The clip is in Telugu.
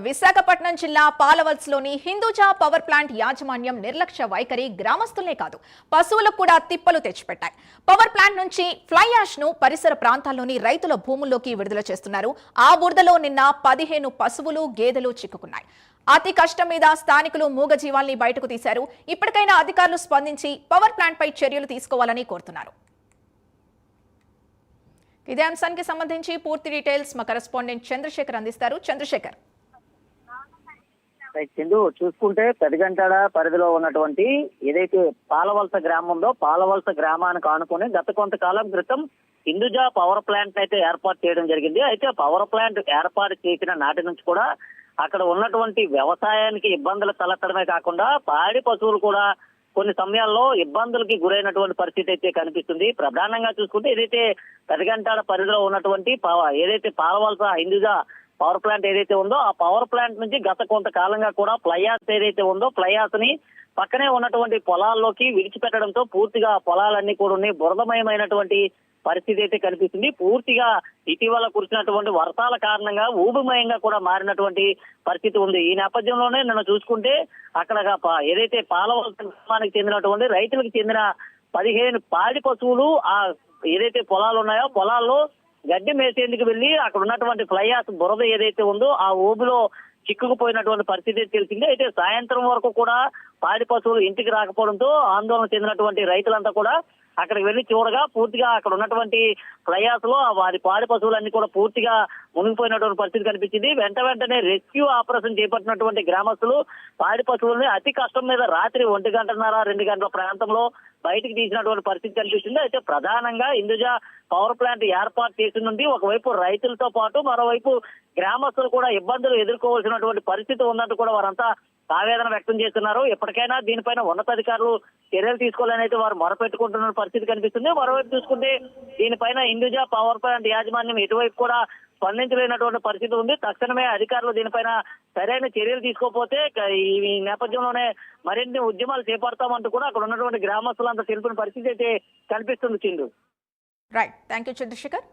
విశాఖపట్నం జిల్లా పాలవల్స్లోని హిందూజా పవర్ ప్లాంట్ యాజమాన్యం నిర్లక్ష్య వైఖరి గ్రామస్తులనే కాదు పశువులకు కూడా తిప్పలు తెచ్చిపెట్టాయి. పవర్ ప్లాంట్ నుంచి ఫ్లై యాష్ ను పరిసర ప్రాంతాల్లోని రైతుల భూముల్లోకి విడుదల చేస్తున్నారు. ఆ బురదలో నిన్న 15 పశువులు గేదెలు చిక్కుకున్నాయి. అతి కష్టం మీద స్థానికులు మూగజీవాల్ని బయటకు తీశారు. ఇప్పటికైనా అధికారులు స్పందించి పవర్ ప్లాంట్ పై చర్యలు తీసుకోవాలని కోరుతున్నారు. ఇదే అంశానికి సంబంధించి పూర్తి డీటెయిల్స్ మా కరెస్పాండెంట్ చంద్రశేఖర్ అందిస్తారు. చంద్రశేఖర్, చందు, చూసుకుంటే పెదగంటాడ పరిధిలో ఉన్నటువంటి ఏదైతే పాలవలస గ్రామం ఉందో పాలవలస గ్రామానికి ఆనుకుని గత కొంతకాలం క్రితం హిందూజా పవర్ ప్లాంట్ అయితే ఏర్పాటు చేయడం జరిగింది. అయితే పవర్ ప్లాంట్ ఏర్పాటు చేసిన నాటి నుంచి కూడా అక్కడ ఉన్నటువంటి వ్యవసాయానికి ఇబ్బందులు తలెత్తడమే కాకుండా పాడి పశువులు కూడా కొన్ని సమయాల్లో ఇబ్బందులకి గురైనటువంటి పరిస్థితి అయితే కనిపిస్తుంది. ప్రధానంగా చూసుకుంటే ఏదైతే పెదగంటాడ పరిధిలో ఉన్నటువంటి ఏదైతే పాలవలస హిందూజా పవర్ ప్లాంట్ ఏదైతే ఉందో ఆ పవర్ ప్లాంట్ నుంచి గత కొంతకాలంగా కూడా ఫ్లైయాస్ ఏదైతే ఉందో ఫ్లైయాస్ ని పక్కనే ఉన్నటువంటి పొలాల్లోకి విడిచిపెట్టడంతో పూర్తిగా పొలాలన్నీ కూడా బురదమయమైనటువంటి పరిస్థితి అయితే కనిపిస్తుంది. పూర్తిగా ఇటీవల కురిసినటువంటి వర్షాల కారణంగా ఊబిమయంగా కూడా మారినటువంటి పరిస్థితి ఉంది. ఈ నేపథ్యంలోనే నిన్న చూసుకుంటే అక్కడ ఏదైతే పాలవలస గ్రామానికి చెందినటువంటి రైతులకు చెందిన 15 పాడి పశువులు ఆ ఏదైతే పొలాలు ఉన్నాయో పొలాల్లో గడ్డి మేసేందుకు వెళ్లి అక్కడ ఉన్నటువంటి ఫ్లైయాస్ బురద ఏదైతే ఉందో ఆ ఊబిలో చిక్కుకుపోయినటువంటి పరిస్థితి తెలిసింది. అయితే సాయంత్రం వరకు కూడా పాడి పశువులు ఇంటికి రాకపోవడంతో ఆందోళన చెందినటువంటి రైతులంతా కూడా అక్కడికి వెళ్లి చూడగా పూర్తిగా అక్కడ ఉన్నటువంటి ఫ్లైయాస్ లో వారి పాడి పశువులన్నీ కూడా పూర్తిగా మునిగిపోయినటువంటి పరిస్థితి కనిపించింది. వెంటనే రెస్క్యూ ఆపరేషన్ చేపట్టినటువంటి గ్రామస్తులు పాడి పశువుల్ని అతి కష్టం మీద రాత్రి 1:30, 2 గంటల ప్రాంతంలో బయటికి తీసినటువంటి పరిస్థితి కనిపిస్తుంది. అయితే ప్రధానంగా హిందూజా పవర్ ప్లాంట్ ఏర్పాటు చేసి నుండి ఒకవైపు రైతులతో పాటు మరోవైపు గ్రామస్తులు కూడా ఇబ్బందులు ఎదుర్కోవాల్సినటువంటి పరిస్థితి ఉన్నట్టు కూడా వారంతా ఆవేదన వ్యక్తం చేస్తున్నారు. ఎప్పటికైనా దీనిపైన ఉన్నతాధికారులు చర్యలు తీసుకోవాలని అయితే వారు మొరపెట్టుకుంటున్న పరిస్థితి కనిపిస్తుంది. మరోవైపు చూసుకుంటే దీనిపైన హిందూజా పవర్ ప్లాంట్ యాజమాన్యం ఎటువైపు కూడా స్పందించలేనటువంటి పరిస్థితి ఉంది. తక్షణమే అధికారులు దీనిపైన సరైన చర్యలు తీసుకోకపోతే ఈ నేపథ్యంలోనే మరిన్ని ఉద్యమాలు చేపడతామంటూ కూడా అక్కడ ఉన్నటువంటి గ్రామస్తులంతా తెలిపిన పరిస్థితి అయితే కనిపిస్తుంది. చిందు. Right, thank you Chandrasekhar.